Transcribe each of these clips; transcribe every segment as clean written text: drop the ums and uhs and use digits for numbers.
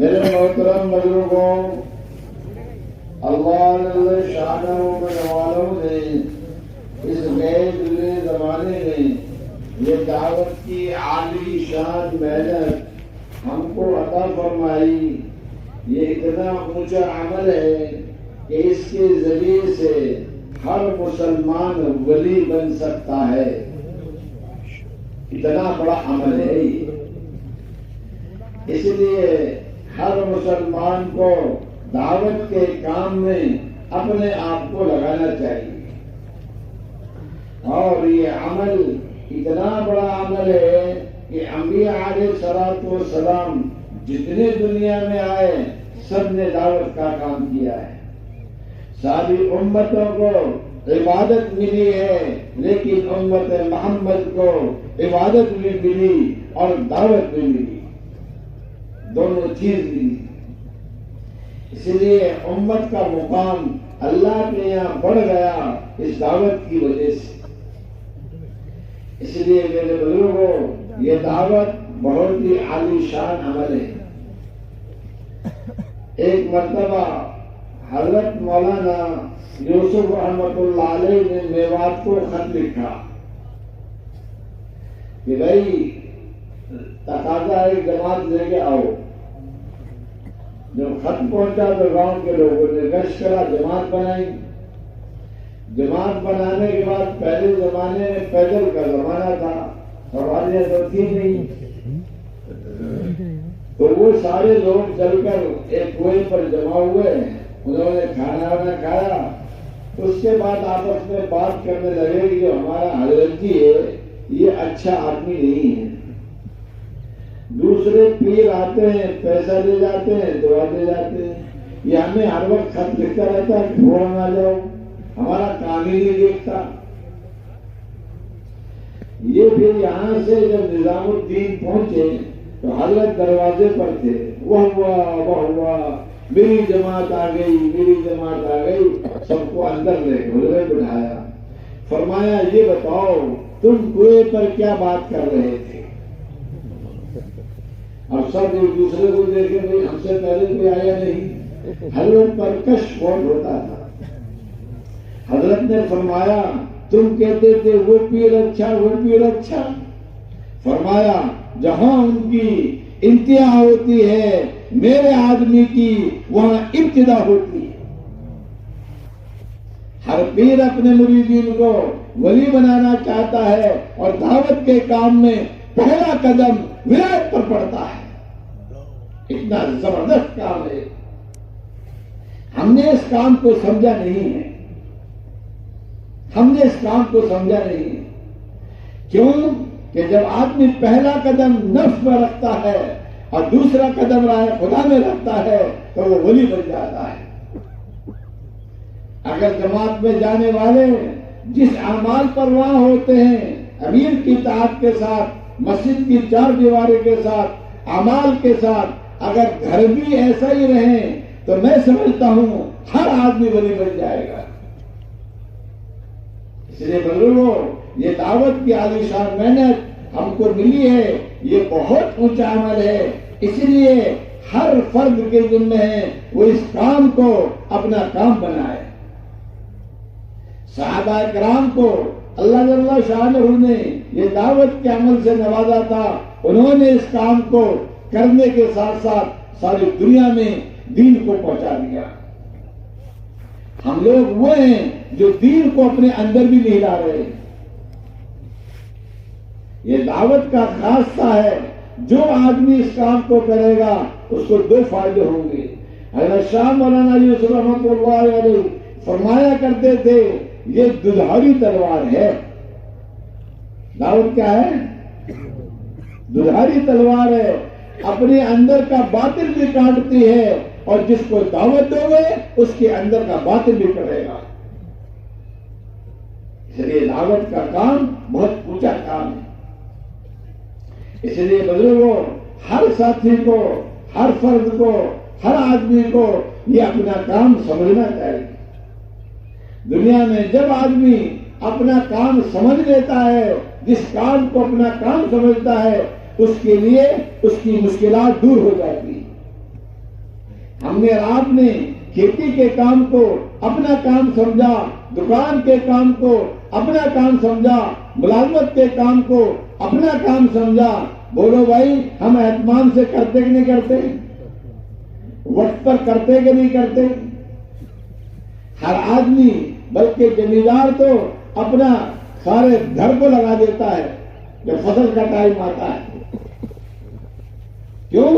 मेरे मोहतरम बुजुर्गों, अल्लाह शान वालों ने इस गैर जमाने में ये दावत की आली शान मेहनत हमको अता फरमाई। ये इतना ऊंचा अमल है कि इसके जरिए से हर मुसलमान वली बन सकता है। इतना बड़ा अमल है ये, इसलिए हर मुसलमान को दावत के काम में अपने आप को लगाना चाहिए। और ये अमल इतना बड़ा अमल है कि अंबिया अलैहिस्सलातु वस्सलाम जितने दुनिया में आए सब ने दावत का काम किया है। सारी उम्मतों को इबादत मिली है, लेकिन उम्मत मोहम्मद को इबादत भी मिली और दावत भी मिली, दोनों चीज मिली। इसलिए उम्मत का मुकाम अल्लाह के यहाँ बढ़ गया इस दावत की वजह से। इसलिए मेरे बुजुर्गों, ये दावत बहुत ही आलीशान अमल है। एक मर्तबा हजरत मौलाना यूसुफ रहमतुल्लाह अलैह ने मेवात को खत लिखा कि भाई तकाजा एक जमात लेके आओ। जब खत पहुंचा तो गांव के लोगों ने गश्त करा, जमात बनाई। जमात बनाने के बाद पहले जमाने में पैदल का जमाना था, सवारियां तो थी नहीं, तो वो सारे लोग चलकर एक कुएं पर जमा हुए, उन्होंने खाना वाना खाया। उसके बाद आपस में बात करने लगे कि जो हमारा हजरत जी है ये अच्छा आदमी नहीं है। दूसरे पीर आते हैं, पैसा ले जाते हैं, दुआ दे जाते हैं, ये हमें हर वक्त खत लिखता रहता है कि फोन आ जाओ, हमारा काम ही नहीं देखता। ये फिर यहाँ से जब निजामुद्दीन पहुंचे तो हजरत दरवाजे पर थे। वह हुआ, मेरी जमात आ गई, मेरी जमात आ गई। सबको अंदर ले घुलरे बिठाया, फरमाया ये बताओ तुम कुएं पर क्या बात कर रहे थे। अब सब एक दूसरे को देखे, भाई हमसे पहले कोई आया नहीं। हजरत पर कश बहुत होता था। हजरत ने फरमाया तुम कहते थे वो पीर अच्छा, वो पीर अच्छा। फरमाया जहां उनकी इंतहा होती है मेरे आदमी की, वहां इब्तिदा होती है। हर पीर अपने मुरीदीन को वली बनाना चाहता है और दावत के काम में पहला कदम विलायत पर पड़ता है। इतना जबरदस्त काम है, हमने इस काम को समझा नहीं है। हमने इस काम को समझा नहीं है। क्यों कि जब आदमी पहला कदम नफ्स में रखता है और दूसरा कदम राह खुदा में रखता है तो वो वली बन जाता है। अगर जमात में जाने वाले जिस अमाल पर वहां होते हैं, अमीर की इताअत के साथ, मस्जिद की चार दीवारों के साथ, अमाल के साथ, अगर घर भी ऐसा ही रहे तो मैं समझता हूं हर आदमी वली बन जाएगा। इसलिए बुजुर्गों, ये दावत की आलीशान मेहनत हमको मिली है ये बहुत ऊंचा अमल है। इसलिए हर फर्द के जिम्मे है वो इस काम को अपना काम बनाए। सहाबा किराम को अल्लाह जल्ल शानहू ने ये दावत के अमल से नवाजा था। उन्होंने इस काम को करने के साथ साथ सारी दुनिया में दीन को पहुंचा दिया। हम लोग वो हैं जो दीन को अपने अंदर भी नहीं ला रहे। ये दावत का खासा है। जो आदमी इस काम को करेगा उसको दो फायदे होंगे। हज़रत शाह मौलाना यूसुफ रहमतुल्लाह अलैह फरमाया करते थे, ये दुधारी तलवार है। दावत क्या है? दुधारी तलवार है। अपने अंदर का बातिल भी काटती है और जिसको दावत दोगे उसके अंदर का बातिल भी करेगा। इसलिए दावत का काम बहुत ऊंचा काम है। इसलिए बुजुर्गों, हर साथी को, हर फर्द को, हर आदमी को ये अपना काम समझना चाहिए। दुनिया में जब आदमी अपना काम समझ लेता है, जिस काम को अपना काम समझता है, उसके लिए उसकी मुश्किलात दूर हो जाती है। हमने और आपने खेती के काम को अपना काम समझा, दुकान के काम को अपना काम समझा, मुलाजमत के काम को अपना काम समझा। बोलो भाई, हम एहतमाम से करते कि नहीं करते? वक्त पर करते कि नहीं करते? हर आदमी, बल्कि जमींदार तो अपना सारे घर को लगा देता है जब फसल का टाइम आता है। क्यों?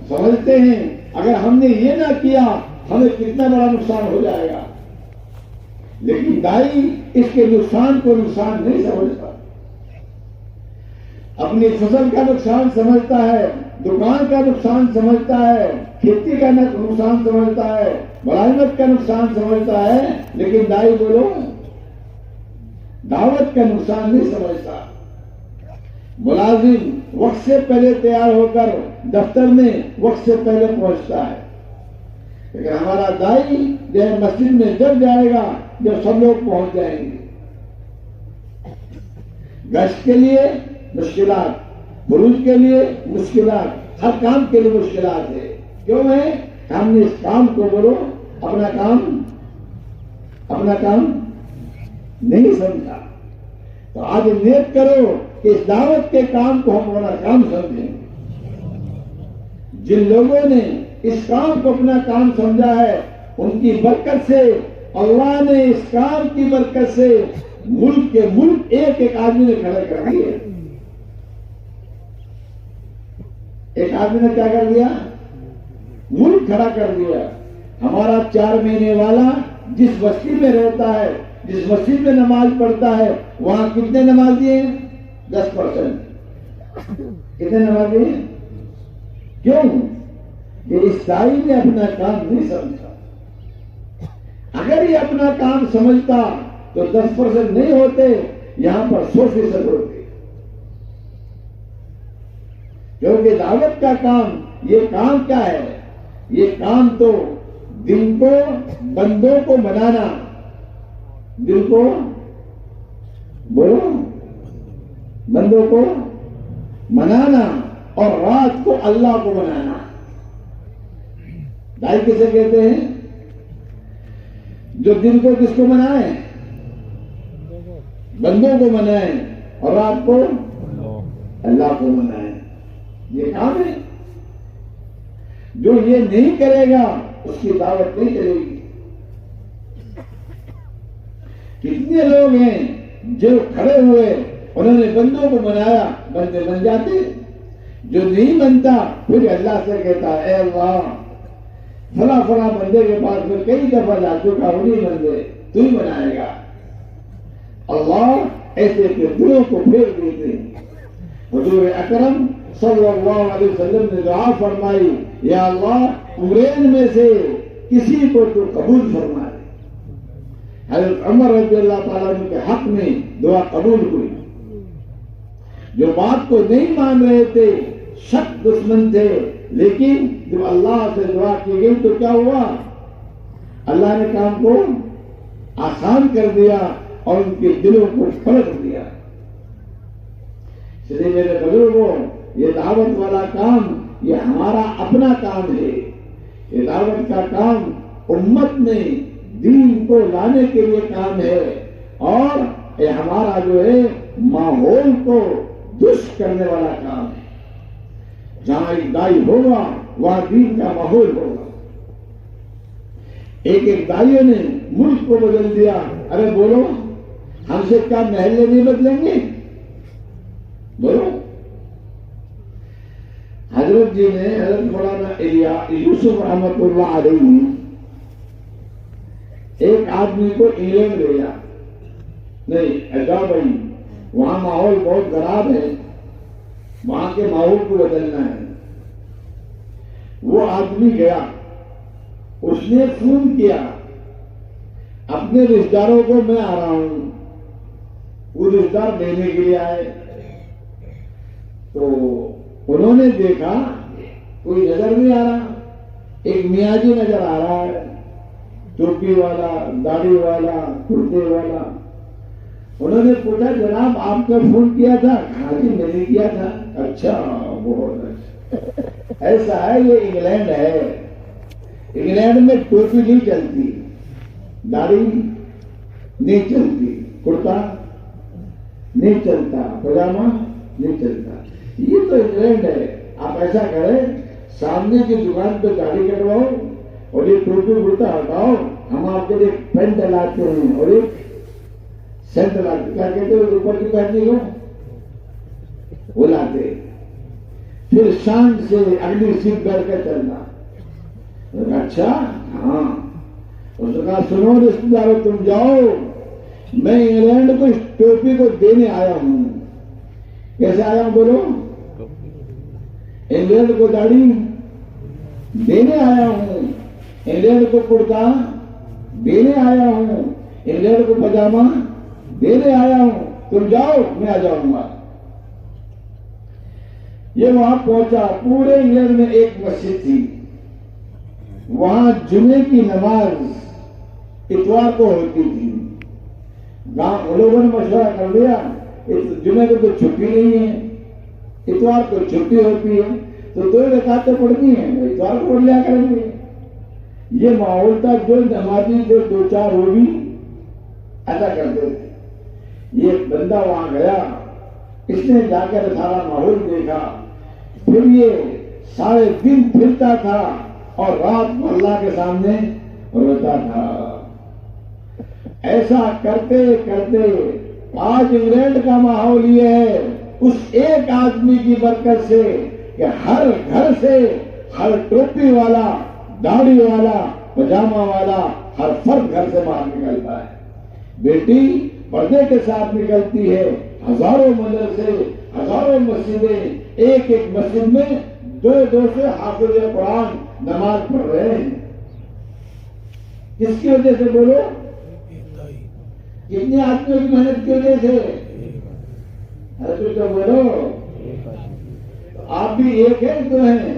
समझते हैं अगर हमने ये ना किया हमें कितना बड़ा नुकसान हो जाएगा। लेकिन दाई इसके नुकसान को नुकसान नहीं समझता। अपनी फसल का नुकसान समझता है, दुकान का नुकसान समझता है, खेती का नुकसान समझता है, मुलाजमत का नुकसान समझता है। लेकिन दाई बोलो, दावत का नुकसान नहीं समझता। मुलाजिम वक्त से पहले तैयार होकर दफ्तर में वक्त से पहले पहुंचता है, लेकिन हमारा दाई जो है मस्जिद में जब जाएगा जब सब लोग पहुंच जाएंगे। गश्त के लिए मुश्किलात, बुरुज के लिए मुश्किलात, हर काम के लिए मुश्किलात है। क्यों है? हमने इस काम को बोलो अपना काम नहीं समझा। तो आज नियत करो कि इस दावत के काम को हम अपना काम समझेंगे। जिन लोगों ने इस काम को अपना काम समझा है, उनकी बरकत से, अल्लाह ने इस काम की बरकत से मुल्क के मुल्क एक एक आदमी ने खड़े कर दिए। एक आदमी ने क्या कर दिया? मुल्क खड़ा कर दिया। हमारा 4 महीने वाला जिस बस्ती में रहता है, जिस मस्जिद में नमाज पढ़ता है, वहां कितने नमाज दिए? 10%। कितने नमाज दिए? क्यों? ये इस दाई ने अपना काम नहीं समझा। अगर ये अपना काम समझता तो 10% नहीं होते, यहां पर 100% होते। क्योंकि दावत का काम, ये काम क्या है? ये काम तो दिन को बंदों को मनाना, दिल को बोलो बंदों को मनाना और रात को अल्लाह को मनाना। दाई किसे कहते हैं? जो दिन को किसको मनाए? बंदों को मनाए और रात को अल्लाह को मनाए। ये काम है। जो ये नहीं करेगा उसकी दावत नहीं चलेगी। कितने लोग हैं जो खड़े हुए, उन्होंने बंदों को मनाया, बंदे बन जाते। जो नहीं बनता फिर अल्लाह से कहता है, ए अल्लाह, फला फला बंदे के पास में कई दफा जा चुका, उन्हीं बंदे तू ही बनाएगा। अल्लाह ऐसे के दिलों को फेर देते हैं। हुजूर अकरम सल्लल्लाहु अलैहि वसल्लम ने दुआ फरमाई, या अल्लाह, उमरैन में से किसी को तो कबूल फरमा दे। हज़रत उमर रज़ियल्लाहु ताला अन्हु के हक में दुआ कबूल हुई। जो बात को नहीं मान रहे थे, शक दुश्मन थे, लेकिन जब अल्लाह से दुआ की गई तो क्या हुआ? अल्लाह ने काम को आसान कर दिया और उनके दिलों को पलट दिया। इसलिए मेरे बुजुर्गों, ये दावत वाला काम ये हमारा अपना काम है। ये दावत का काम उम्मत में दीन को लाने के लिए काम है और ये हमारा जो है माहौल को दुष्ट करने वाला काम है। जहां एक दाई होगा वहां दीन का माहौल होगा। एक दाइयों ने मुल्क को बदल दिया। अरे बोलो, हमसे क्या महल्ले नहीं बदलेंगे? बोलो। हजरत जी ने हजरत मौलाना यूसुफ रहमतुल्लाह अलैहि एक आदमी को इंग्लैंड भेजा। नहीं जाओ भाई, वहां माहौल बहुत खराब है, वहां के माहौल को बदलना है। वो आदमी गया, उसने फोन किया अपने रिश्तेदारों को, मैं आ रहा हूं। वो रिश्तेदार लेने के लिए आए तो उन्होंने देखा कोई नजर नहीं आ रहा, एक मियाजी नजर आ रहा है, टोपी वाला, दाढ़ी वाला, कुर्ते वाला। उन्होंने पूछा, जनाब आपका फोन किया था? हाँ जी मैंने किया था। अच्छा, बहुत अच्छा। ऐसा है, ये इंग्लैंड है, इंग्लैंड में टोपी नहीं चलती, दाढ़ी नहीं चलती, कुर्ता नहीं चलता, पजामा नहीं चलता। ये तो इंग्लैंड है। आप ऐसा करें, सामने की दुकान पे दाढ़ी कटवाओ और ये टोपी कुर्ता हटाओ, हम आपके लिए पेंट लाते हैं और एक सेंट लाते। क्या कहते हो ऊपर की पहनने को? वो लाते। फिर शांत से अगली सीट बैठ कर चलना। अच्छा, हाँ। उसने कहा, सुनो रिश्तेदारों, तुम जाओ, मैं इंग्लैंड को इस टोपी को देने आया हूं। कैसे आया हूं बोलो? इंग्लैंड को दाढ़ी देने आया हूं, इंग्लैंड को कुर्ता देने आया हूं, इंग्लैंड को पजामा देने आया हूं। तुम जाओ, मैं आ जाऊंगा। ये वहां पहुंचा। पूरे इंग्लैंड में एक मस्जिद थी, वहां जुमे की नमाज इतवार को होती थी। गांव लोगों ने मशवरा कर लिया, इस जुमे को तो छुट्टी नहीं है, इतवार को छुट्टी होती है, तो 2 रकातें पढ़नी है, इतवार को पढ़ लिया करेंगे। ये माहौल था, जो नमाजी जो 2-4 वो भी ऐसा करते थे। ये बंदा वहां गया, इसने जाकर सारा माहौल देखा। फिर ये सारे दिन फिरता था और रात को अल्लाह के सामने रोता था। ऐसा करते करते आज इंग्लैंड का माहौल ये है, उस एक आदमी की बरकत से कि हर घर से हर टोपी वाला, दाढ़ी वाला, पजामा वाला हर फर्द घर से बाहर निकलता है। बेटी पर्दे के साथ निकलती है। हजारों मदरसे, हजारों मस्जिदें, एक एक मस्जिद में 2-2 से हाफिज़ कुरान नमाज पढ़ रहे हैं। किसकी वजह से बोलो? कितने आदमियों की मेहनत की वजह से? अरे तो बोलो, आप भी एक है, 2 हैं?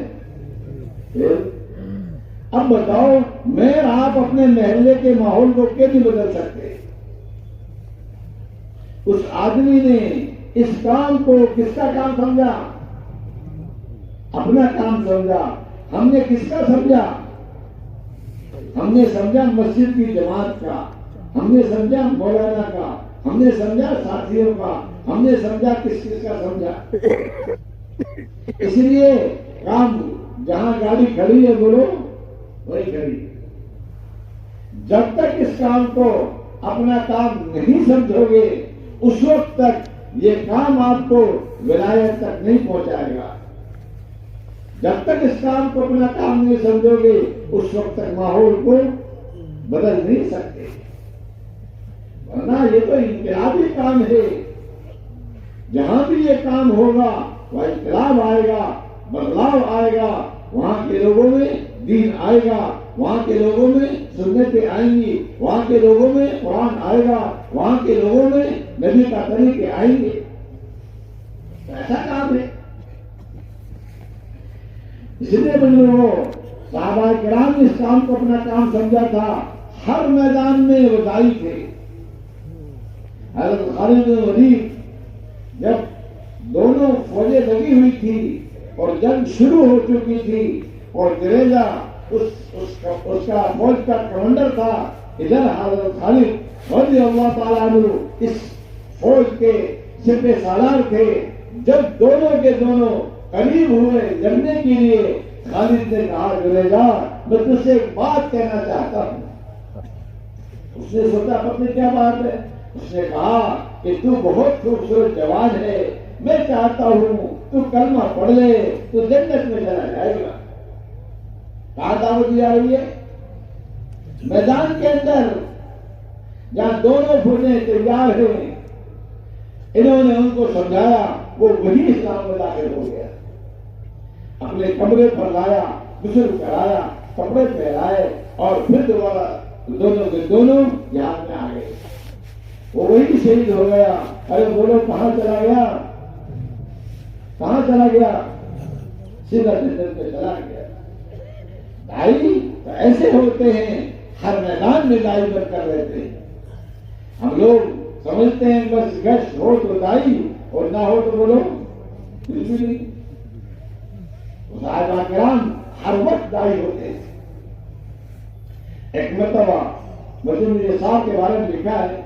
अब बताओ, मैं आप अपने महल्ले के माहौल को क्यों नहीं बदल सकते? उस आदमी ने इस काम को किसका काम समझा? अपना काम समझा। हमने किसका समझा? हमने समझा मस्जिद की जमात का, हमने समझा मौलाना का, हमने समझा साथियों का, हमने समझा किस का समझा। इसलिए काम जहां गाड़ी खड़ी है बोलो वही खड़ी। जब तक इस काम को अपना काम नहीं समझोगे, उस वक्त तक ये काम आपको विलायत तक नहीं पहुंचाएगा। जब तक इस काम को अपना काम नहीं समझोगे, उस वक्त तक माहौल को बदल नहीं सकते। वरना ये तो इनकलाबी काम है। जहां भी ये काम होगा वह इनकलाब आएगा, बदलाव आएगा, वहां के लोगों में दीन आएगा, वहां के लोगों में सुन्नतें आएंगी, वहां के लोगों में कुरान आएगा, वहां के लोगों में नबी का तरीके आएंगे। ऐसा काम है। इसलिए बंधुओं, सहाबा किराम ने इस काम को अपना काम समझा था। हर मैदान में वो दाई थे। हज़रत खालिद बिन वलीद जब दोनों फौजें लगी हुई थी और जंग शुरू हो चुकी थी और जडेजा उसका फौज का कमांडर था। इधर हजरत खालिद रज़ियल्लाहु ताला अन्हु इस फौज के सिपह सालार थे। जब दोनों के दोनों करीब हुए लड़ने के लिए, खालिद ने कहा, जडेजा मैं तुझसे एक बात कहना चाहता हूं। उसने सोचा पत्नी क्या बात है। उसने कहा कि तू बहुत खूबसूरत जवान है, मैं चाहता हूं तू कलमा पढ़ ले, तू जन्नत में चला जाएगा। कहा दावत दी आ रही है मैदान के अंदर जहां दोनों फौजें तैयार हैं। इन्होंने उनको समझाया, वो वही इस्लाम में दाखिल हो गया। अपने कमरे पर लाया, गुस्ल कराया, कपड़े पहनाए और फिर दोबारा दोनों के दोनों जहाज में आ गए। वो वही शहीद हो गया। अरे बोलो कहां चला गया, कहां चला गया? सीधा जन्नत में चला गया। भाई तो ऐसे होते हैं, हर मैदान में दाई बनकर रहते हैं। हम लोग समझते हैं बस गश्त हो तो दाई और ना हो तो बोलो कुछ भी नहीं। साहिबा किराम हर वक्त दाई होते हैं। एक मरतबा मजूर साहब के बारे में लिखा है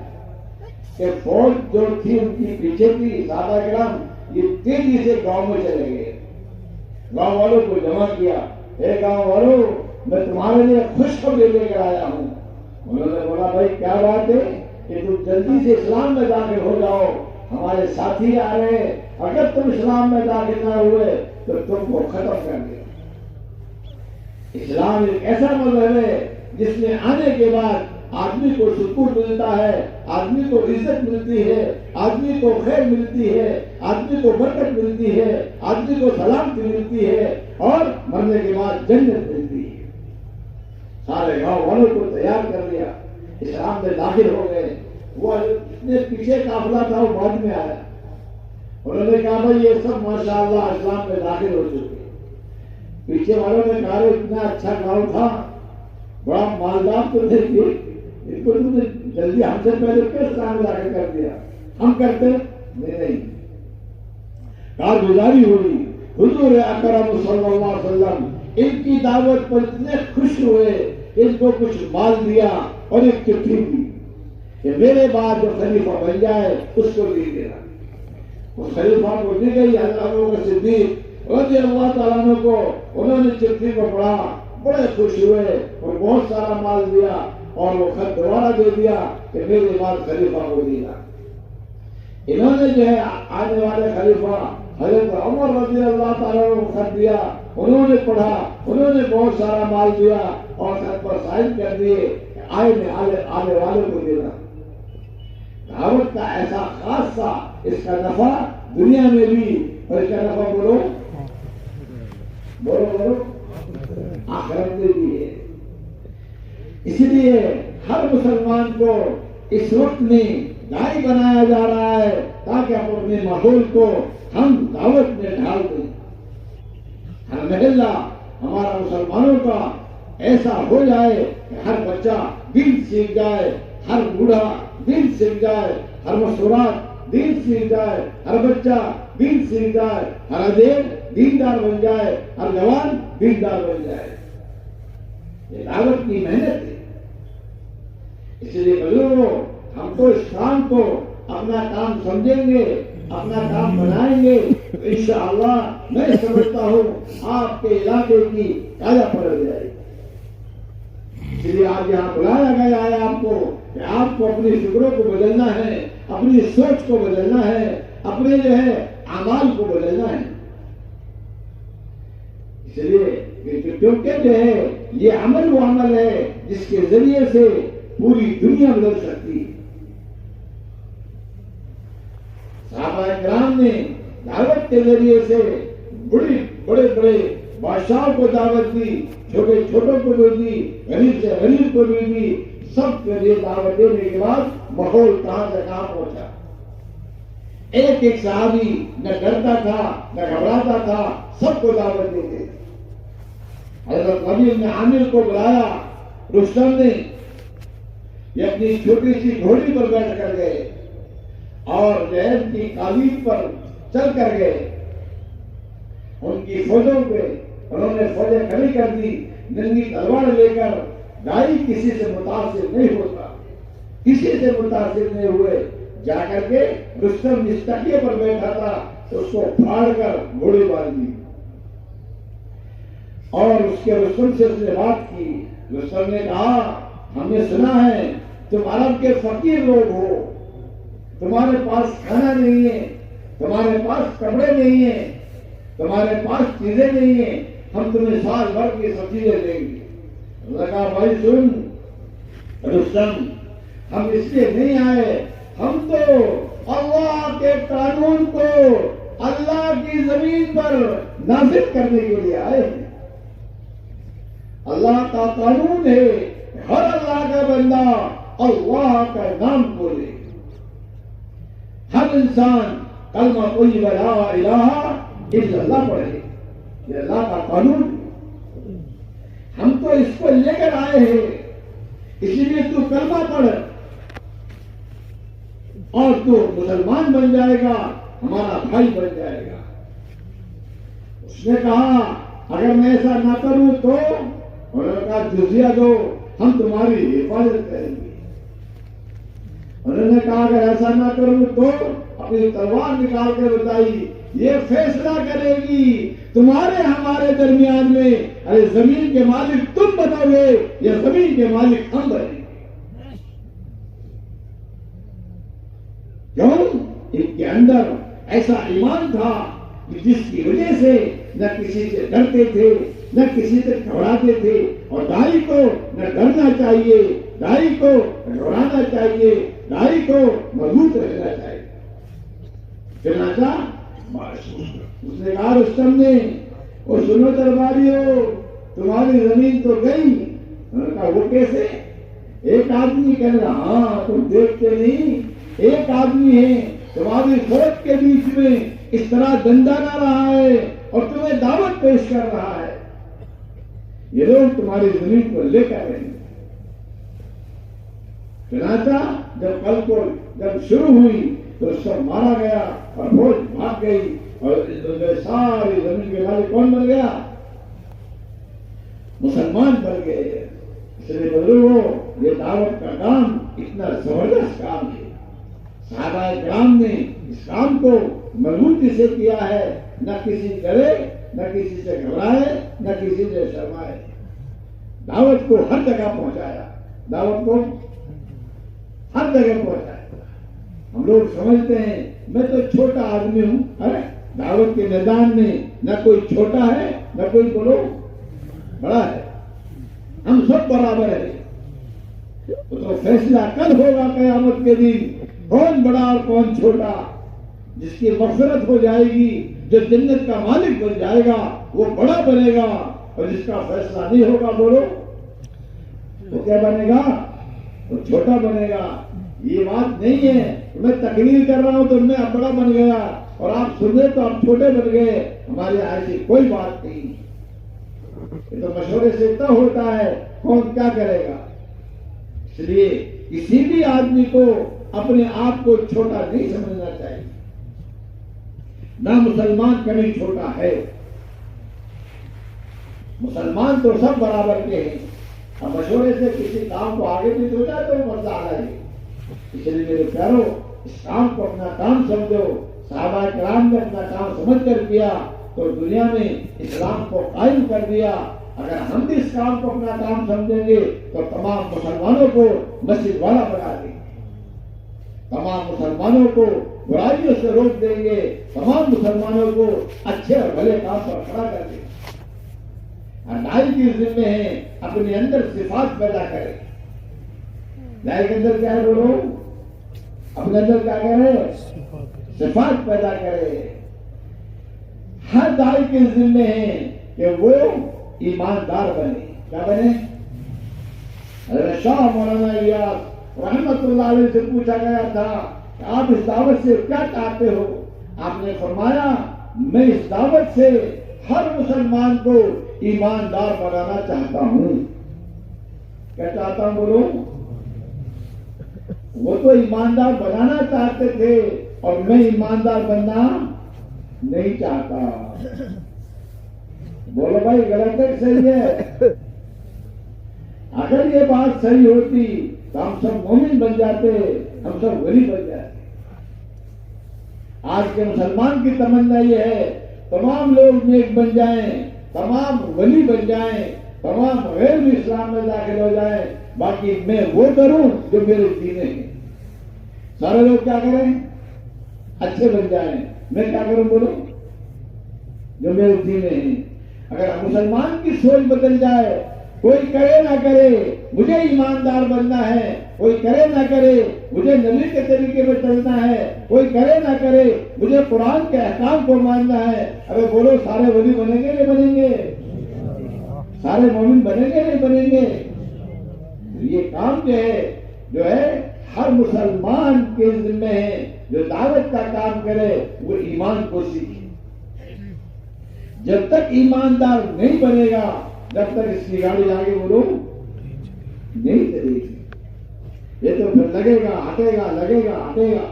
कि फौज जो थी उनकी पीछे थी, साहिबा किराम ये तेजी से गांव में चले गए। गांव वालों को जमा किया, हे गांव वालों मैं तुम्हारे लिए खुशखबरी लेकर आया हूं। उन्होंने बोला, भाई क्या बात है कि तुम जल्दी से इस्लाम में दाखिल हो जाओ, हमारे साथी आ रहे हैं, अगर तुम इस्लाम में दाखिल ना हुए तो तुमको खत्म कर दिया। इस्लाम एक ऐसा मजहब है जिसमें आने के बाद आदमी को सुकून मिलता है, आदमी को इज्जत मिलती है, आदमी को खैर मिलती है, आदमी को बरकत मिलती है, आदमी को सलामती मिलती है और मरने के बाद जन्नत मिलती है। सारे गांव वालों को तैयार कर दिया, इस्लाम में दाखिल हो गए। वो जितने पीछे काफिला था वो बाद में आया। उन्होंने कहा, भाई ये सब माशाअल्लाह इस्लाम में दाखिल हो चुके। पीछे वालों ने कहा, इतना अच्छा गांव था, बड़ा मालदार तो थे, इसको तुमने जल्दी हमसे पहले क्यों इस्लाम में दाखिल कर दिया? हम करते नहीं। कारगुजारी हुई। हुजूर अकरम सल्लल्लाहु अलैहि वसल्लम इनकी दावत पर इतने खुश हुए, इनको कुछ माल दिया और एक चिट्ठी दी कि मेरे बाद जो खलीफा बन जाए उसको दे देना। उस खलीफा को दी गई। हज़रत सिद्दीक रज़ियल्लाहु ताला अन्हु को उन्होंने चिट्ठी को पढ़ा, बड़े खुश हुए और बहुत सारा माल दिया और वो खत दोबारा दे दिया कि मेरे बाद खलीफा को देना। इन्होंने जो है आने वाले खलीफा हज़रत उमर रज़ियल्लाहु ताला अन्हु को खत दिया, उन्होंने पढ़ा, उन्होंने बहुत सारा माल दिया और खत पर साइन कर दिए आने वाले को देना। दावत का ऐसा खास सा इसका नफा दुनिया में भी, और इसका नफा बोलो बोलो बोलो आखिरत में भी है। इसलिए हर मुसलमान को इस वक्त में दाई बनाया जा रहा है ताकि हम अपने माहौल को हम दावत में ढाल दें। हर महल्ला हमारा मुसलमानों का ऐसा हो जाए कि हर बच्चा दीन सीख जाए, हर बूढ़ा दीन सीख जाए, हर मसूरात दीन सीख जाए, हर बच्चा दीन सीख जाए, हर अदेल दीनदार बन जाए, हर जवान दीनदार बन जाए। ये दावत की मेहनत है। इसलिए बुजुर्गों, हमको इस काम को अपना काम समझेंगे, अपना काम बनाएंगे तो इंशाअल्लाह मैं समझता हूँ आपके इलाके की काया पलट जाएगी। इसलिए आज यहाँ बुलाया गया है आपको कि आपको अपनी फिक्रों को बदलना है, अपनी सोच को बदलना है, अपने जो है अमाल को बदलना है। इसलिए क्योंकि जो है ये अमल वो अमल है जिसके जरिए से पूरी दुनिया बदल सकती है। सहाबा किराम ने दावत के जरिए से बड़े बड़े बादशाहों को दावत दी, छोटे छोटों को भी दी, गरीब से गरीब को भी दी। सबके लिए दावत देने के बाद माहौल कहां से कहां पहुंचा। एक एक सहाबी न डरता था न घबराता था, सबको दावत देते। हज़रत कबीर ने आमिर को बुलाया, रुस्तम ने ये अपनी छोटी सी घोड़ी पर बैठ कर गए और जहर की कालीन पर चल कर गए उनकी फौजों पे, उन्होंने फौजें खड़ी कर दी, नंगी तलवार लेकर। दाई किसी से मुतासिर नहीं होता, किसी से मुतासिर नहीं हुए। जाकर के रुस्तम जिस तकिए पर बैठा था उसको फाड़ कर घोड़े बांध दी और उसके रुस्तम से उसने बात की। रुस्तम ने कहा, हमने सुना है तुम अरब के फकीर लोग हो, तुम्हारे पास खाना नहीं है, तुम्हारे पास कपड़े नहीं है, तुम्हारे पास चीजें नहीं है, हम तुम्हें साल भर की सब चीजें देंगे। लगा भाई सुन रुस्तम, हम इसलिए नहीं आए, हम तो अल्लाह के कानून को अल्लाह की जमीन पर नाफिज करने के लिए आए हैं। अल्लाह का कानून है, हर अल्लाह का बंदा अल्लाह का नाम बोले, हर इंसान कलमा कोई ला इलाहा इल्लल्लाह पढ़े। ये अल्लाह का कानून, हम तो इसको लेकर आए हैं, इसीलिए तू कलमा पढ़ और तू मुसलमान बन जाएगा, हमारा भाई बन जाएगा। उसने कहा, अगर मैं ऐसा ना करूं तो? उन्होंने कहा, जुजिया दो, हम तुम्हारी हिफाजत करेंगे। उन्होंने कहा, अगर ऐसा ना करूं तो? अपनी तलवार निकाल कर बताई, ये फैसला करेगी तुम्हारे हमारे दरमियान में, अरे जमीन के मालिक तुम बनोगे या जमीन के मालिक हम बनेंगे। क्यों? इनके अंदर ऐसा ईमान था कि जिसकी वजह से न किसी से डरते थे, न किसी से घबराते थे। और दाई को न डरना चाहिए, दाई को घबराना चाहिए, दाई को मजबूत रहना चाहिए। चनाचा उसने कहा रुस्तम ने, और सुनो दरबारियों, तुम्हारी जमीन तो गई। उन्होंने कहा, वो कैसे? एक आदमी कह रहा, हाँ तुम देखते नहीं, एक आदमी है तुम्हारी फौज के बीच में इस तरह दंडाना रहा है और तुम्हें दावत पेश कर रहा है, ये लोग तुम्हारी जमीन को लेकर रहेंगे। चनाचा जब शुरू हुई तो सब मारा गया और फौज भाग गई और सारी जमीन के मालिक कौन बन गया? मुसलमान बन गए। इसलिए बुजुर्गों, ये दावत का काम इतना जबरदस्त काम है। सहाबा किराम ने इस काम को मजबूती से किया है, न किसी डरे, न किसी से घबराए, न किसी से शर्माए। दावत को हर जगह पहुंचाया, दावत को हर जगह पहुंचाया। हम लोग समझते हैं मैं तो छोटा आदमी हूं, अरे दावत के मैदान में न कोई छोटा है न कोई बोलो बड़ा है, हम सब बराबर है। तो फैसला कल होगा कयामत के दिन, कौन बड़ा और कौन छोटा। जिसकी मग़फ़िरत हो जाएगी, जो जन्नत का मालिक बन जाएगा, वो बड़ा बनेगा, और जिसका फैसला नहीं होगा बोलो तो क्या बनेगा? वो छोटा बनेगा। ये बात नहीं है मैं तकरीर कर रहा हूं तो मैं अब बड़ा बन गया और आप सुन रहे तो आप छोटे बन गए, हमारे ऐसी कोई बात नहीं। ये तो मशवरे से इतना होता है, कौन क्या करेगा। इसलिए किसी भी आदमी को अपने आप को छोटा नहीं समझना चाहिए, ना मुसलमान कभी छोटा है। मुसलमान तो सब बराबर के हैं। अब मशवरे से किसी काम को आगे भी सोचा तो मजा आ रही। इसलिए मेरे प्यारों, इस काम को अपना काम समझो। सहाबा किराम ने अपना काम समझ कर किया तो दुनिया में इस्लाम को कायम कर दिया। अगर हम भी इस काम को अपना काम समझेंगे तो तमाम मुसलमानों को मस्जिद वाला बना देंगे, तमाम मुसलमानों को बुराइयों से रोक देंगे, तमाम मुसलमानों को अच्छे और भले काम पर खड़ा कर देंगे। दाई की जिम्मे है अपने अंदर सिफात पैदा करे। दाई के अंदर क्या है बोलो? अपने अंदर क्या करे? सिफात पैदा करे। हर दाई के जिम्मे है कि वो ईमानदार बने। क्या बने? हज़रत शाह मौलाना इलियास रहमतुल्लाह अलैह से पूछा गया था कि आप इस दावत से क्या चाहते हो? आपने फरमाया, मैं इस दावत से हर मुसलमान को ईमानदार बनाना चाहता हूं। क्या चाहता हूं बोलो? वो तो ईमानदार बनाना चाहते थे और मैं ईमानदार बनना नहीं चाहता। बोलो भाई गलत है सही है? अगर ये बात सही होती तो हम सब मोमिन बन जाते, हम सब वली बन जाते। आज के मुसलमान की तमन्ना ये है तमाम लोग नेक बन जाएं, तमाम वली बन जाएं, तमाम गैर इस्लाम में दाखिल हो जाएं, बाकी मैं वो करूं जो मेरे दीन है। सारे लोग क्या करें? अच्छे बन जाएं, मैं क्या करूं बोलो? जो मेरे दीन है। अगर मुसलमान की सोच बदल जाए, कोई करे ना करे मुझे ईमानदार बनना है, कोई करे ना करे मुझे नबी के तरीके में चलना है, कोई करे ना करे मुझे कुरान के अहकाम को मानना है। अगर बोलो सारे वली बनेंगे नहीं बनेंगे? सारे मोमिन बनेंगे नहीं बनेंगे? ये काम जो है हर मुसलमान के जिम्मे है, जो दावत का काम करे वो ईमान को सीखे। जब तक ईमानदार नहीं बनेगा, जब तक इसकी गाड़ी आगे बोलो नहीं चलेगी। ये तो फिर लगेगा हटेगा, लगेगा हटेगा।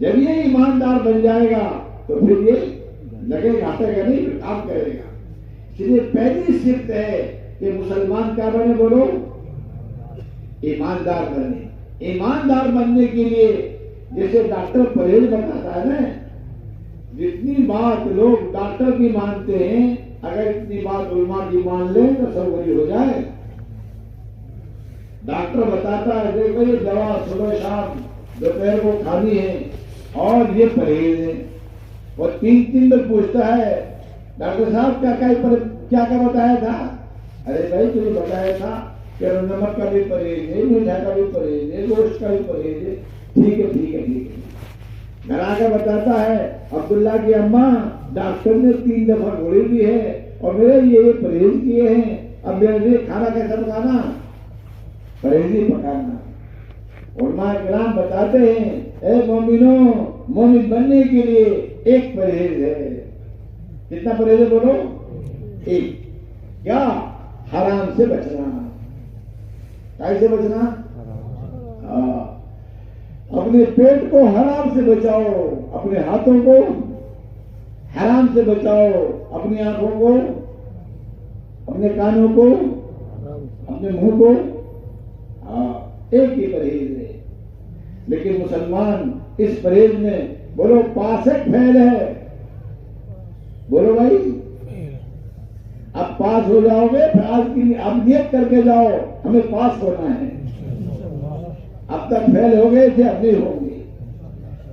जब ये ईमानदार बन जाएगा तो फिर ये लगेगा हटेगा नहीं, फिर काम करेगा। इसलिए पहली सिफ्त है कि मुसलमान क्या बने बोलो? ईमानदार बने। ईमानदार बनने के लिए जैसे डॉक्टर परहेज बताता है ना, जितनी बात लोग डॉक्टर की मानते हैं, अगर इतनी बात उलमा की मान ले तो सब वही हो जाए। डॉक्टर बताता है देखो ये दवा सुबह शाम दोपहर को खानी है और ये परहेज है, और 3 बार पूछता है डॉक्टर साहब क्या बताया था? अरे भाई तुझे बताया था कि नमक का भी परहेज है, मीठा का भी परहेज है, गोश्त का भी परहेज है। ठीक है ठीक है ठीक है। घर आकर बताता है अब्दुल्ला की अम्मा डॉक्टर ने 3 दफा गोली दी है और मेरे ये परहेज किए हैं, अब मेरे लिए खाना कैसा पकाना? परहेज ही पकाना। उलमा किराम बताते हैं ए मोमिनो, मोमिन बनने के लिए एक परहेज है। कितना परहेज है बोलो? एक। क्या? हराम से बचना। कैसे बचना? अपने पेट को हराम से बचाओ, अपने हाथों को हराम से बचाओ, अपनी आंखों को, अपने कानों को, अपने मुंह को। एक ही परहेज है। लेकिन मुसलमान इस परहेज में बोलो 65 फेल है। बोलो भाई, अब पास हो जाओगे, फिर आज की अब नियत करके जाओ हमें पास होना है। अब तक फेल हो गए थे, अब नहीं होंगे।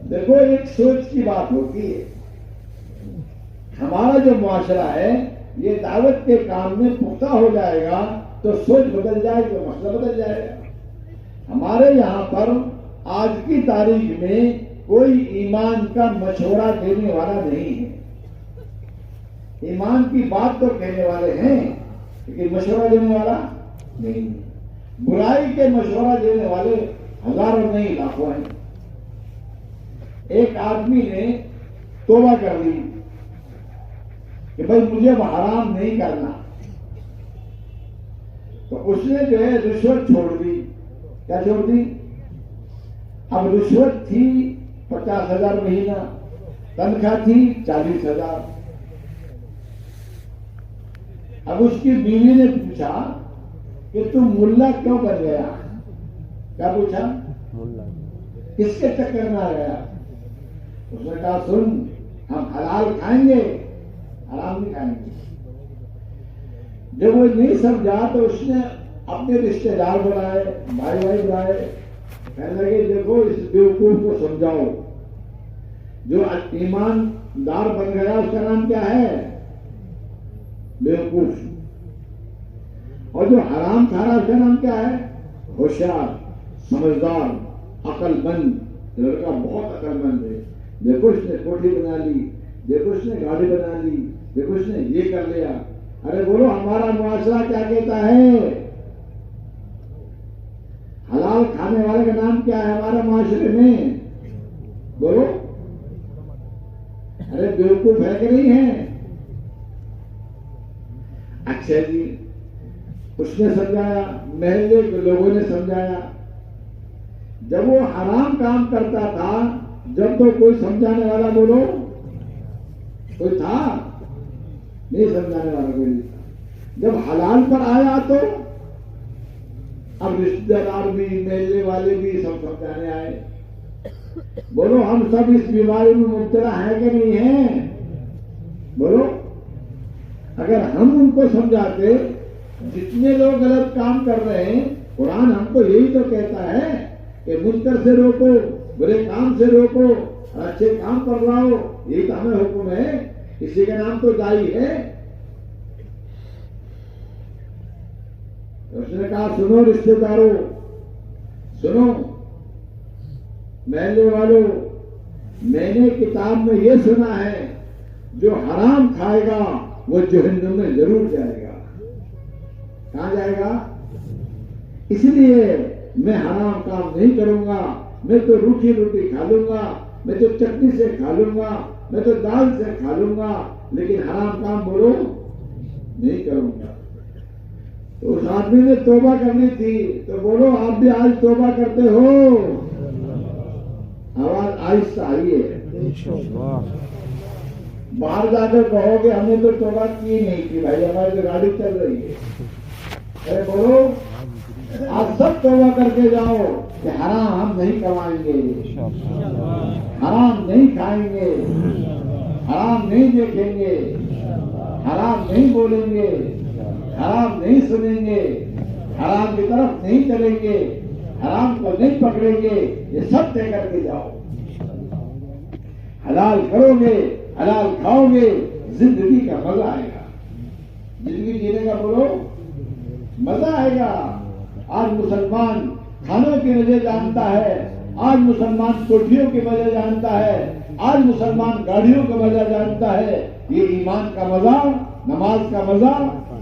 देखो एक सोच की बात होती है। हमारा जो मुआशरा है ये दावत के काम में पुख्ता हो जाएगा तो सोच बदल जाएगी, तो मसला बदल जाएगा। हमारे यहाँ पर आज की तारीख में कोई ईमान का मशवरा देने वाला नहीं है। ईमान की बात तो कहने वाले हैं लेकिन मशवरा देने वाला नहीं है। बुराई के मशवरा देने वाले हजारों नहीं लाखों हैं। एक आदमी ने तौबा कर ली कि भाई मुझे अब हराम नहीं करना, तो उसने जो है रिश्वत छोड़ दी। क्या छोड़ दी? अब रिश्वत थी 50,000 महीना, तनख्वाह थी 40,000। अब उसकी बीवी ने पूछा कि तुम मुल्ला क्यों बन गया? क्या पूछा? मुल्ला किसके चक्कर में आ गया? उसने कहा सुन, हम हलाल खाएंगे, हराम नहीं खाएंगे। जब वो नहीं समझा तो उसने अपने रिश्तेदार बुलाए, भाई बुलाए, कहने लगे देखो इस बेवकूफ को समझाओ, जो ईमानदार बन गया उसका नाम क्या है? बेवकूफ। और जो हराम खा रहा उसका नाम क्या है? होशियार, समझदार, अकलमंद। लड़का बहुत अकलमंद है। देखो इसने कोठी बना ली, देखो इसने गाड़ी बना ली, देखो इसने ये कर लिया। अरे बोलो हमारा मुआशरा क्या कहता है? हलाल खाने वाले का नाम क्या है हमारे मुआशरे में? बोलो। अरे बेवकूफ है कि नहीं है? अच्छा जी, उसने समझाया, महल्ले के लोगों ने समझाया। जब वो हराम काम करता था, जब तो कोई समझाने वाला बोलो कोई था नहीं, समझाने वाला कोई नहीं था। जब हलाल पर आया तो अब रिश्तेदार भी, मेले वाले भी सब समझाने आए। बोलो हम सब इस बीमारी में मुब्तला है कि नहीं है? बोलो, अगर हम उनको समझाते, जितने लोग गलत काम कर रहे हैं, कुरान हमको यही तो कहता है कि मुनकर से रोको, बुरे काम से रोको, अच्छे काम पर लाओ, यही तो हमें हुक्म है। इसी का नाम तो दाई है। उसने कहा सुनो रिश्तेदारों, सुनो महल्ले वालों, मैंने किताब में ये सुना है जो हराम खाएगा वो जहन्नम में जरूर जाएगा। कहां जाएगा? इसलिए मैं हराम काम नहीं करूंगा। मैं तो रूखी रोटी खा लूंगा, मैं तो चटनी से खा लूंगा, मैं तो दाल से खा लूंगा, लेकिन हराम काम बोलो नहीं करूंगा। तो उस आदमी ने तौबा करनी थी, तो बोलो आप भी आज तौबा करते हो? आवाज आहिस्ता आई है। बाहर जाकर कहोगे हमने तो तौबा की नहीं की, भाई हमारी तो गाड़ी चल रही है। अरे बोलो आप सब तौबा करके जाओ कि हराम हम नहीं कमाएंगे, हराम नहीं खाएंगे, हराम नहीं देखेंगे, हराम नहीं बोलेंगे, हराम नहीं सुनेंगे, हराम की तरफ नहीं चलेंगे, हराम को नहीं पकड़ेंगे। ये सब तय करके जाओ। हलाल करोगे, हलाल खाओगे, जिंदगी का मजा आएगा। जिंदगी जीने का बोलो मजा आएगा। आज मुसलमान खानों के मजे जानता है, आज मुसलमान कोठियों के मजे जानता है, आज मुसलमान गाड़ियों का मजा जानता है। ये ईमान का मजा, नमाज का मजा,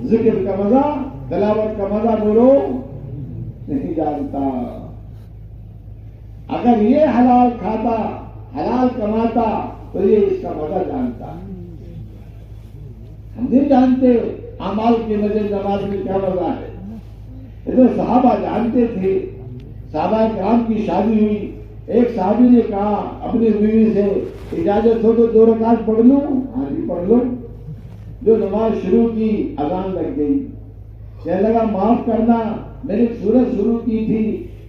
जिक्र का मजा, तिलावत का मजा बोलो नहीं जानता। अगर ये हलाल खाता, हलाल कमाता, तो ये इसका मजा जानता। हम नहीं जानते अमाल के मजे, नमाज में क्या मजा है। ये तो सहाबा जानते थे। सहाबा किराम की शादी हुई, एक साहबी ने कहा अपनी बीवी से, इजाजत हो तो 2 रकात पढ़ लूं? हाँ जी पढ़ लो। जो नमाज शुरू की, अजान लग गई। कहने लगा माफ करना, मैंने सूरत शुरू की थी,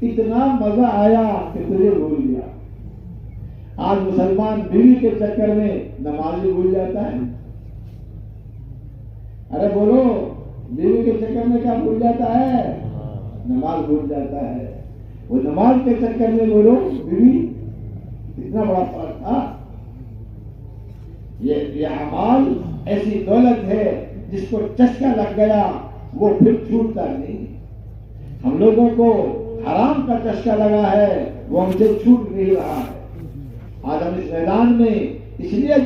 इतना मजा आया कि तुझे भूल गया। आज मुसलमान बीवी के चक्कर में नमाज भी भूल जाता है। अरे बोलो, बीवी के चक्कर में क्या भूल जाता है? नमाज भूल जाता है। वो नमाज के चक्कर में बोलो बीवी, इतना बड़ा फर्क था। ये अमाल ऐसी दौलत है जिसको चस्का लग गया वो फिर छूटता नहीं। हम लोगों को हराम का चस्का लगा है, वो हमसे छूट नहीं रहा है। आज हम इस मैदान में इसलिए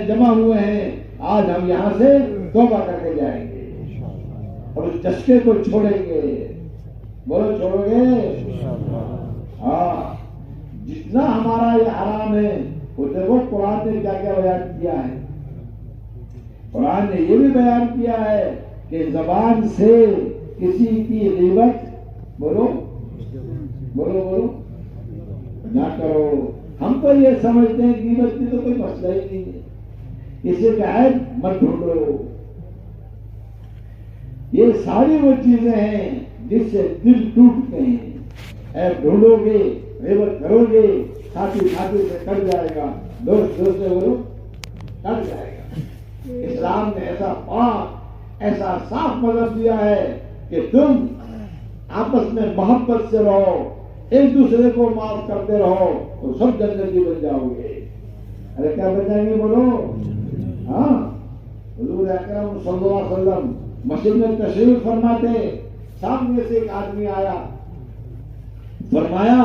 जमा हुए हैं, आज हम यहां से तौबा करके जाएंगे और उस चस्के को छोड़ेंगे। बोलो छोड़ोगे? हाँ, जितना हमारा ये हराम है वो देखो कुरान ने क्या क्या बयान किया है। कुरान ने ये भी बयान किया है कि जबान से किसी की ग़ीबत बोलो बोलो बोलो ना करो। हम तो ये समझते हैं ग़ीबत की तो कोई मसला ही नहीं है, इसे क्या है मत ढूंढो। ये सारी वो चीजें हैं जिससे दिल टूटते हैं। ऐप ढूंढोगे, ग़ीबत करोगे, साथी साथी से कट जाएगा, दोस्त दोस्त से बोलो कट जाएगा। इस्लाम ने ऐसा पाक, ऐसा साफ मजहब दिया है कि तुम आपस में मोहब्बत से रहो, एक दूसरे को माफ करते रहो तो सब जन्नती बन जाओगे। अरे क्या बन जाएंगे बोलो? हाँ, हुजूर अकरम सल्लल्लाहु अलैहि वसल्लम मस्जिद में तशरीफ फरमाते, सामने से एक आदमी आया, फरमाया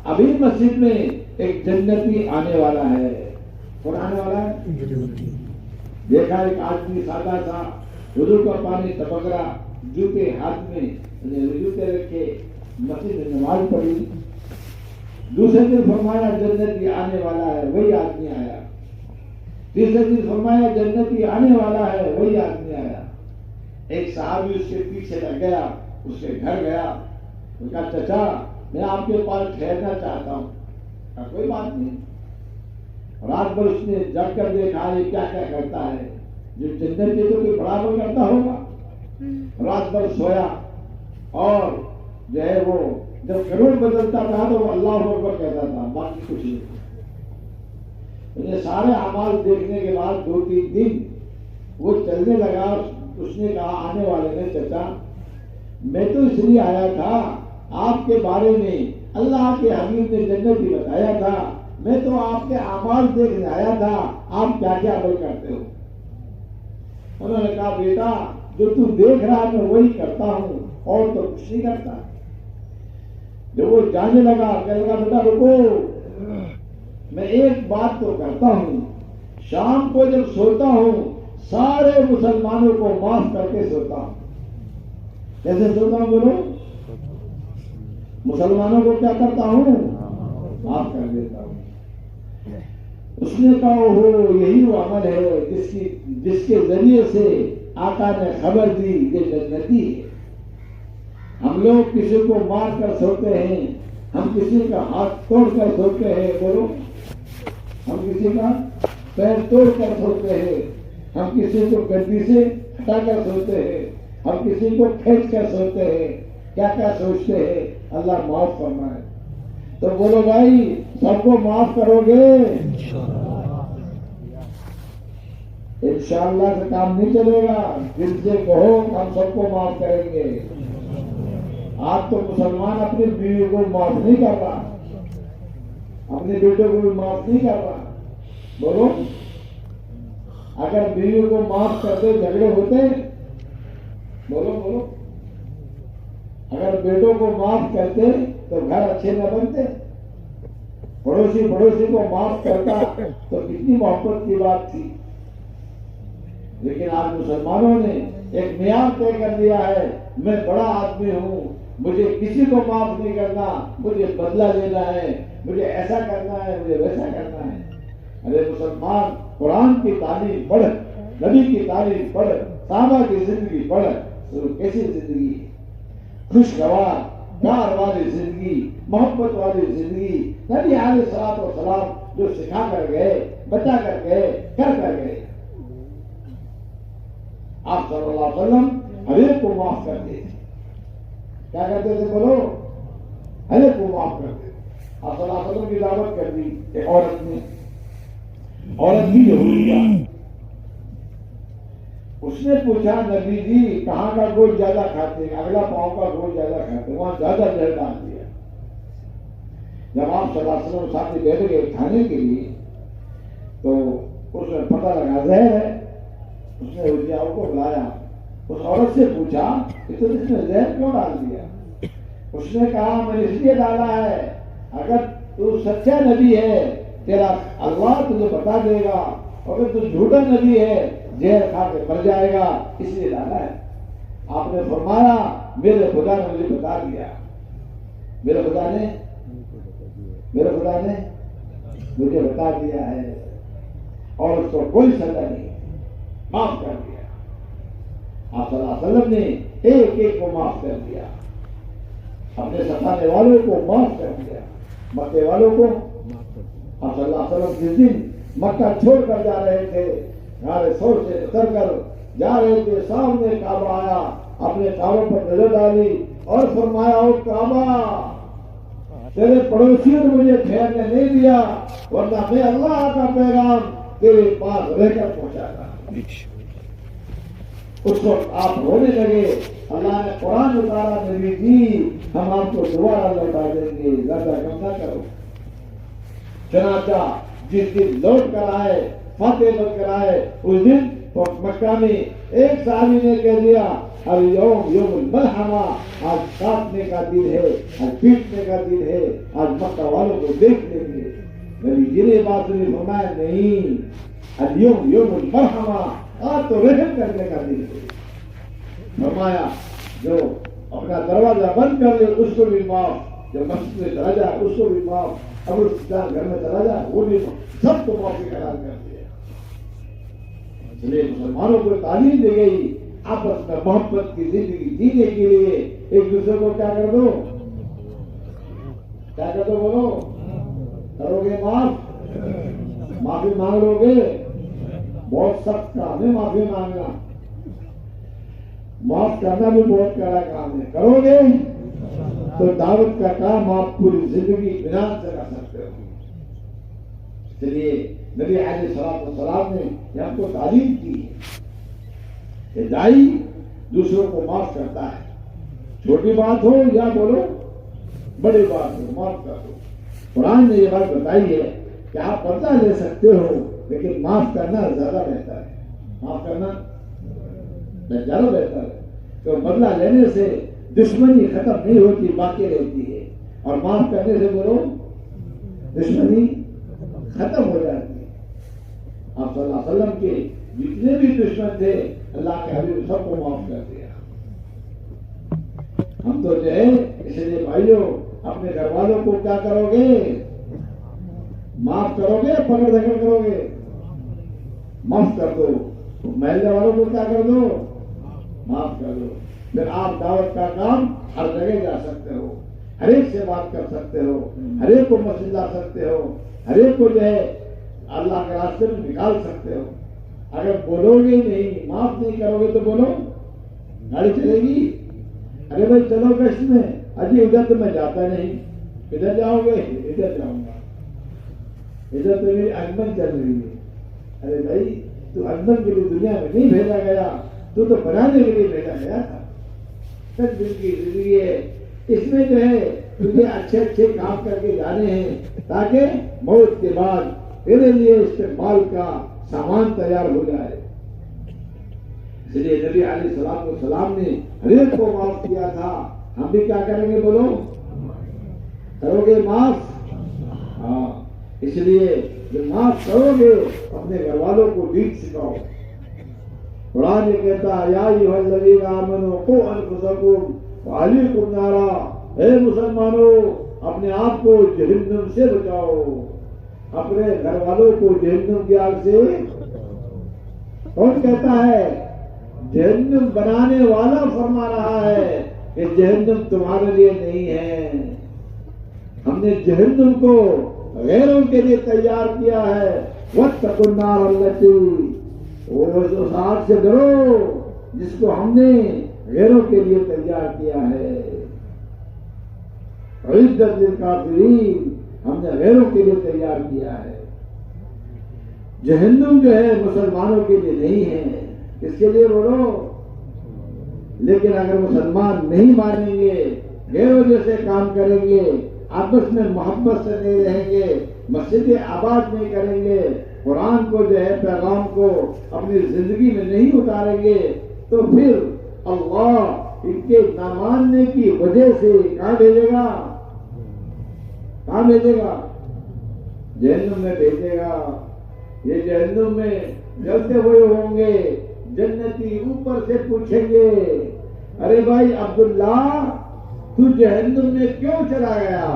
अभी मस्जिद में एक जन्नती आने वाला है। कौन आने वाला है? देखा एक आदमी सादा सा, हुजूर का पानी टपक रहा, जूते हाथ में, जूते रखे, मस्जिद में नमाज पढ़ी। दूसरे दिन फरमाया जन्नती आने वाला है, वही आदमी आया। तीसरे दिन फरमाया जन्नती आने वाला है, वही आदमी आया। एक साहबी उसके पीछे लग गया, उसके घर गया, उसका चाचा मैं आपके पास ठहरना चाहता हूं। कोई बात नहीं, रात भर उसने जग कर देखा ये क्या क्या करता है। जो जन्नत के तो कोई बड़ा बल करता होगा। रात भर सोया और जो है वो जब करोड़ बदलता था तो वो अल्लाह अकबर कहता था, बाकी कुछ नहीं। तो सारे अमाल देखने के बाद 2-3 दिन वो चलने लगा। उसने कहा आने वाले ने, चाचा मैं तो इसलिए आया था, आपके बारे में अल्लाह के हबीब ने जन्नत ही बताया था, मैं तो आपके अमाल देखने आया था, आप क्या क्या अमल करते हो। उन्होंने कहा बेटा जो तू देख रहा है मैं वही करता हूं और तो कुछ नहीं करता। जब वो जाने लगा कहने लगा बेटा रुको, मैं एक बात तो करता हूं, शाम को जब सोता हूं सारे मुसलमानों को माफ करके सोता हूं। कैसे सोता हूं बोलो? मुसलमानों को क्या करता हूं? माफ कर देता हूं। उसने कहा ओहो यही वो अमल है जिसके जरिए से आका ने खबर दी ये जन्नती है। हम लोग किसी को मार कर सोते हैं, हम किसी का हाथ तोड़ कर सोते हैं, बोलो हम किसी का पैर तोड़ कर सोते हैं, हम किसी को गद्दी से हटा कर सोते हैं, हम किसी को खींच कर सोते हैं, क्या क्या सोचते हैं। अल्लाह माफ फरमाए। तो बोलो भाई सबको माफ करोगे? इंशाअल्लाह से काम नहीं चलेगा। दिल से कहो हम सबको माफ करेंगे। आज तो मुसलमान अपनी बीवी को माफ नहीं कर रहा, अपने बेटों को भी माफ नहीं कर रहा। बोलो अगर बीवी को माफ करते झगड़े होते? बोलो बोलो अगर बेटों को माफ करते तो घर अच्छे न बनते। पड़ोसी को माफ करता तो कितनी मोहब्बत की बात थी। लेकिन आज मुसलमानों ने एक मियार तय कर दिया है, मैं बड़ा आदमी हूं, मुझे किसी को माफ नहीं करना, मुझे बदला लेना है, मुझे ऐसा करना है, मुझे वैसा करना है। अरे मुसलमान कुरान की तारीफ पढ़, नबी की तारीफ पढ़, साहबा की जिंदगी पढ़, तो कैसी जिंदगी, खुशगवार प्यार वाली जिंदगी, मोहब्बत वाली जिंदगी। नबी अलैहिस्सलाम जो सिखा कर गए, बता कर गए, कर गए। आप सल्लल्लाहु अलैहि वसल्लम हर एक को माफ करते थे। क्या करते थे बोलो? हर एक को माफ करते थे। आप सल्लल्लाहु अलैहि वसल्लम की दावत कर दी एक औरत ने, औरत भी यहूदिया। उसने पूछा नबी जी कहाँ का गोश्त ज्यादा खाते हैं? अगला पांव का गोश्त ज्यादा खाते हैं, वहां ज्यादा जहर डाल दिया। जब आप सल्लल्लाहु अलैहि वसल्लम साथ में बैठ गए खाने के लिए तो उसमें पता लगा जहर है। उसने हुजियाओं को बुलाया, उस औरत से पूछा कि तुम इसमें जहर क्यों डाल दिया? उसने कहा मैंने इसलिए डाला है, अगर तू सच्चा नबी है तेरा अल्लाह तुझे बता देगा, अगर तू झूठा नबी है जहर खा के मर जाएगा, इसलिए डाला है। आपने फरमाया मेरे खुदा ने मुझे बता दिया, मेरे खुदा ने मुझे बता दिया है और उसको कोई सजा नहीं, माफ कर दिया। आप सल्लल्लाहु अलैहि वसल्लम ने एक एक को माफ कर दिया, अपने सताने वालों को माफ कर दिया, मक्के वालों को। आप सल्लल्लाहु अलैहि वसल्लम जिस दिन मक्का छोड़कर जा रहे थे, गारे शोर से उतर कर जा रहे थे, सामने काबा आया, अपने काबा पर नजर डाली और फरमाया ओ काबा तेरे पड़ोसियों ने मुझे ठहरने नहीं दिया, वरना मैं अल्लाह का पैगाम तेरे पास रहकर पहुंचाता। उसको आप रोने लगे। अल्लाह ने कुरान उतारा, नबी जी हम आपको दोबारा लौटा देंगे, ज्यादा कम ना करो। चनाचा जिस दिन लौट कर आए, फतेह कर आए, उस दिन तो मक्का में एक साहबी ने कह दिया अब यौमुल मलहमा, आज काटने का दिन है, आज पीटने का दिन है, आज मक्का वालों को देख लेंगे। नबी जी ने बात नहीं फरमाया, नहीं आज यौमुल मलहमा, आज तो रहम करने का दिन है। फरमाया जो अपना दरवाजा बंद कर ले उसको भी माफ, जो मस्जिद में चला जाए उसको भी माफ, अगर घर में चला जाए वो भी सबको माफी करार कर दिया। इसलिए मुसलमानों को तालीम दी गई आपस में मोहब्बत की जिंदगी जीने के लिए। एक दूसरे को क्या कर दो, क्या कर दो बोलो, करोगे माफ? माफी मांग लोगे? बहुत सख्त काम है माफी मांगना, माफ करना भी बहुत कड़ा काम है। करोगे तो दावत का काम आप पूरी जिंदगी बिना से कर सकते हो। इसलिए नबी अलैहिस्सलाम ने हमको तालीम की है कि दाई दूसरों को माफ करता है, छोटी बात हो या बोलो बड़ी बात हो, माफ कर दो। कुरान ने ये बात बताई है कि आप बदला ले सकते हो, लेकिन माफ करना ज्यादा बेहतर है। माफ करना ज्यादा बेहतर है। तो बदला लेने से दुश्मनी खत्म नहीं होती, बाकी रहती है, और माफ करने से बोलो दुश्मनी खत्म हो जाती है। आप सल्लल्लाहु अलैहि वसल्लम के जितने भी दुश्मन थे अल्लाह के हबीब सबको माफ कर दिया। हम तो जो है, इसलिए भाइयों अपने घर वालों को क्या करोगे? माफ करोगे, पकड़ धकड़ करोगे? माफ कर दो। महल्ले वालों को क्या कर दो? माफ कर दो। फिर आप दावत का काम हर जगह जा सकते हो, हर एक से बात कर सकते हो, हर एक को मस्जिद ला सकते हो, हर एक को जो है अल्लाह के रास्ते में निकाल सकते हो। अगर बोलोगे नहीं, माफ नहीं करोगे तो बोलो गाड़ी चलेगी? अरे भाई चलो गश्त में, अजी इधर तो मैं जाता नहीं, इधर जाओगे? इधर जाऊंगा, इधर तो मेरी अनबन चल रही है। अरे भाई तू अनबन के लिए दुनिया में नहीं भेजा गया, तू तो बनाने के लिए भेजा गया था। सब दिन की जिंदगी है, इसमें जो है तुझे अच्छे अच्छे काम करके जाने हैं ताकि मौत के बाद तेरे लिए इस्तेमाल का सामान तैयार हो जाए। इसलिए नबी अलैहिस्सलाम ने हर एक को माफ किया था। हम भी क्या करेंगे बोलो? करोगे माफ? हाँ, इसलिए जब माफ करोगे अपने घर वालों को दीन सिखाओ। कुरान ये कहता है या अय्युहल्लज़ीना आमनू क़ू अनफुसकुम व अहलीकुम नारा, हे मुसलमानों अपने आप को जहन्नम से बचाओ, अपने घर वालों को जहन्नम की आग से। कौन कहता है? जहन्नम बनाने वाला फरमा रहा है कि जहन्नम तुम्हारे लिए नहीं है, हमने जहन्नम को गैरों के लिए तैयार किया है। वत्तकुन नार अल्लती, उस आग से डरो जिसको हमने गैरों के लिए तैयार किया है। उइद्दत लिलकाफिरीन, हमने गैरों के लिए तैयार किया है। जहन्नम जो है मुसलमानों के लिए नहीं है, किसके लिए बोलो? लेकिन अगर मुसलमान नहीं मानेंगे, गैरों जैसे काम करेंगे, आपस में मोहब्बत से नहीं रहेंगे, मस्जिदें आबाद नहीं करेंगे, कुरान को जो है पैगाम को अपनी जिंदगी में नहीं उतारेंगे, तो फिर अल्लाह इनके ना मानने की वजह से कहाँ भेजेगा? कहाँ भेजेगा? जहन्नुम में भेजेगा। ये जहन्नुम में जलते हुए होंगे, जन्नती ऊपर से पूछेंगे, अरे भाई अब्दुल्ला तू जहन्नुम में क्यों चला गया?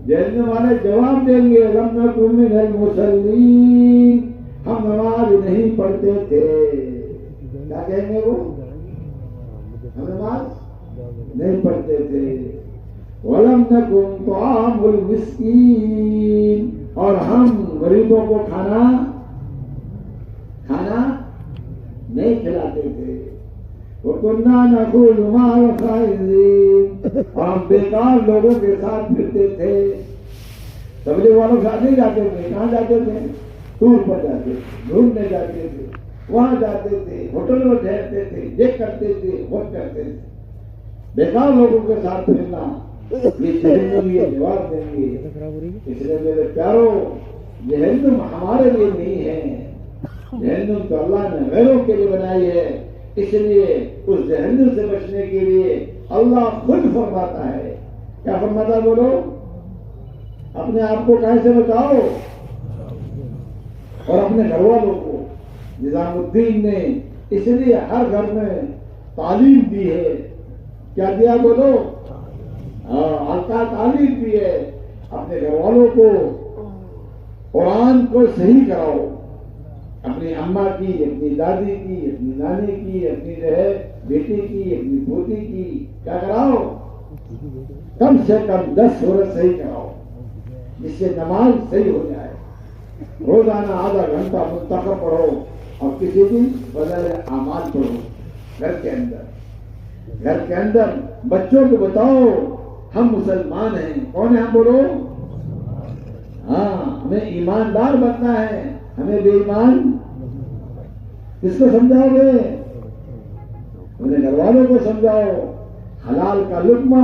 जहन्नुम वाले जवाब देंगे लम नकु मिनल मुसल्लीन, हम नमाज नहीं पढ़ते थे। क्या कहेंगे वो? हम नमाज नहीं पढ़ते थे। वलम नकुम तुआमुल मिस्कीन, और हम गरीबों को खाना नहीं खिलाते थे। वो कुन्ना नकुलु मअल खाइज़ीन, और हम बेकार लोगों के साथ फिरते थे। तबलीग वालों के साथ नहीं जाते थे। कहाँ जाते थे? टूर पर जाते थे, घूमने जाते थे, वहां जाते थे, होटल में ठहरते थे, ये करते थे, वो करते थे। बेकार लोगों के साथ फिरना, ये जहन्नुम ये जवाब देंगे। इसलिए मेरे प्यारों, जहन्नुम हमारे लिए नहीं है, जहन्नुम तो अल्लाह ने गैरों के लिए बनाई है। इसलिए उस जहन्नुम से बचने के लिए अल्लाह खुद फरमाता है। क्या फरमाता है बोलो? अपने आप को कैसे बचाओ और अपने घर वालों को। निजामुद्दीन ने इसलिए हर घर में तालीम दी है। क्या दिया बोलो? हल्का तालीम दी है। अपने घर वालों को कुरान को सही कराओ, अपनी अम्मा की, अपनी दादी की, अपनी नानी की, अपनी जो है बेटी की, अपनी पोती की, क्या कराओ? कम से कम 10 सूरत सही कराओ, जिससे नमाज सही हो जाए। रोजाना आधा घंटा मुस्तक़िल पढ़ो और किसी दिन बदले आमाल पढ़ो। घर के अंदर बच्चों को बताओ हम मुसलमान हैं। कौन है हम? बोलो। हाँ, हमें ईमानदार बनना है, हमें बेईमान किसको समझाओगे? अपने घर वालों को समझाओ। हलाल का लुक़्मा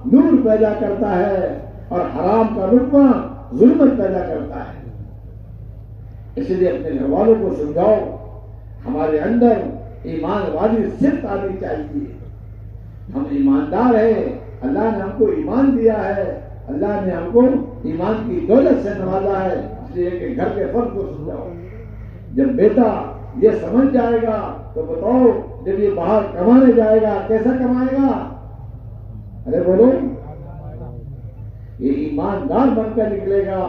नूर पैदा करता है और हराम का लुक़्मा जुल्मत पैदा करता है। इसलिए अपने घर वालों को समझाओ। हमारे अंदर ईमान वाली सिर्फ आनी चाहिए। हम ईमानदार हैं, अल्लाह ने हमको ईमान दिया है, अल्लाह ने हमको ईमान की दौलत से नवाजा है। इसलिए कि घर के फर्द को समझाओ। जब बेटा ये समझ जाएगा तो बताओ, जब ये बाहर कमाने जाएगा कैसा कमाएगा? अरे बोलो, ये ईमानदार बनकर निकलेगा।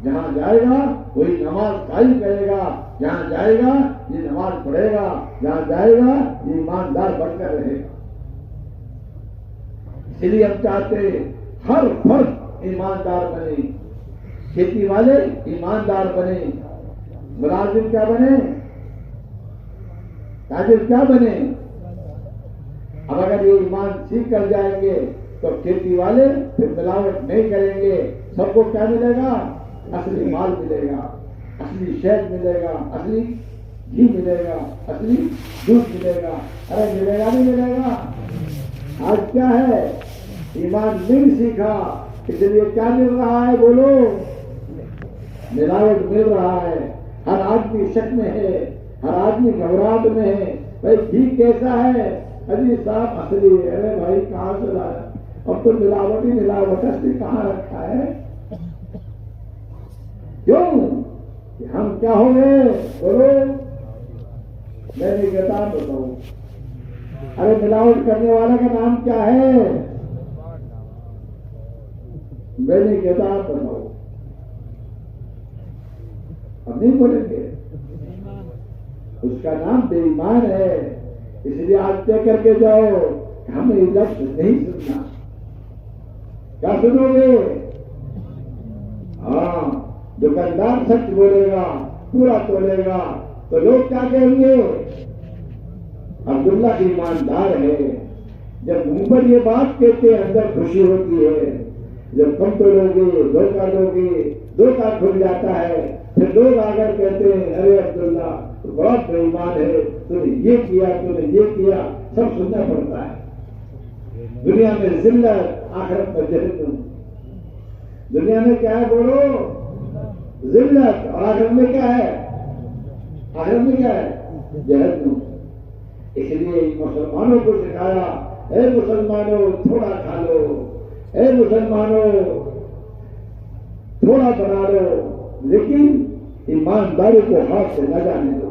जहां जाएगा वही नमाज कायम करेगा, जहां जाएगा ये नमाज पढ़ेगा, जहां जाएगा ये ईमानदार बनकर रहेगा। इसलिए हम चाहते हर फर्द ईमानदार बने। खेती वाले ईमानदार बने, मुलाजिम क्या बने, ताजिर क्या बने। अब अगर ये ईमान सीख कर जाएंगे तो खेती वाले फिर मिलावट नहीं करेंगे। सबको क्या मिलेगा? असली माल मिलेगा, असली शहद मिलेगा, असली घी मिलेगा, असली दूध मिलेगा। अरे मिलेगा नहीं मिलेगा? आज क्या है? ईमान नहीं सीखा, इसलिए क्या मिल रहा है? बोलो, मिलावट मिल रहा है। हर आदमी शक में है, हर आदमी घबराहट में है। भाई घी कैसा है? अजी साहब असली है। अरे भाई कहाँ से लाया? अब तो मिलावट ही मिलावट, असली कहाँ रखा है? क्यों? हम क्या हो गए? बोलो, मैं नहीं कहता, बताओ। अरे मिलावट करने वाला का नाम क्या है? मैं नहीं कहता, बताओ। अब नहीं बोलेंगे, उसका नाम बेईमान है। इसलिए आज तय करके जाओ, हमें लफ्ज नहीं सुनना। क्या सुनोगे? हाँ, दुकानदार सच बोलेगा, पूरा तोलेगा तो लोग क्या कहेंगे? अब्दुल्ला ईमानदार है। जब मुंह पर ये बात कहते हैं अंदर खुशी होती है। जब कम तोलोगे, धोखा दोगे, धोखा खुल जाता है। फिर लोग आकर कहते हैं अरे अब्दुल्ला तो बहुत बेईमान है, तूने ये किया, तूने ये किया। सब सुनना पड़ता है। दुनिया में जिल्लत, आखिरत में जहन्नम। दुनिया में क्या है? बोलो, जिल्लत। और आखिरत में क्या है? आखिरत में क्या है? जहन्नम। इसलिए मुसलमानों को सिखाया, ए मुसलमानों थोड़ा खा लो, ए मुसलमानों थोड़ा बना लो, लेकिन ईमानदारी को हाथ से न जाने दो।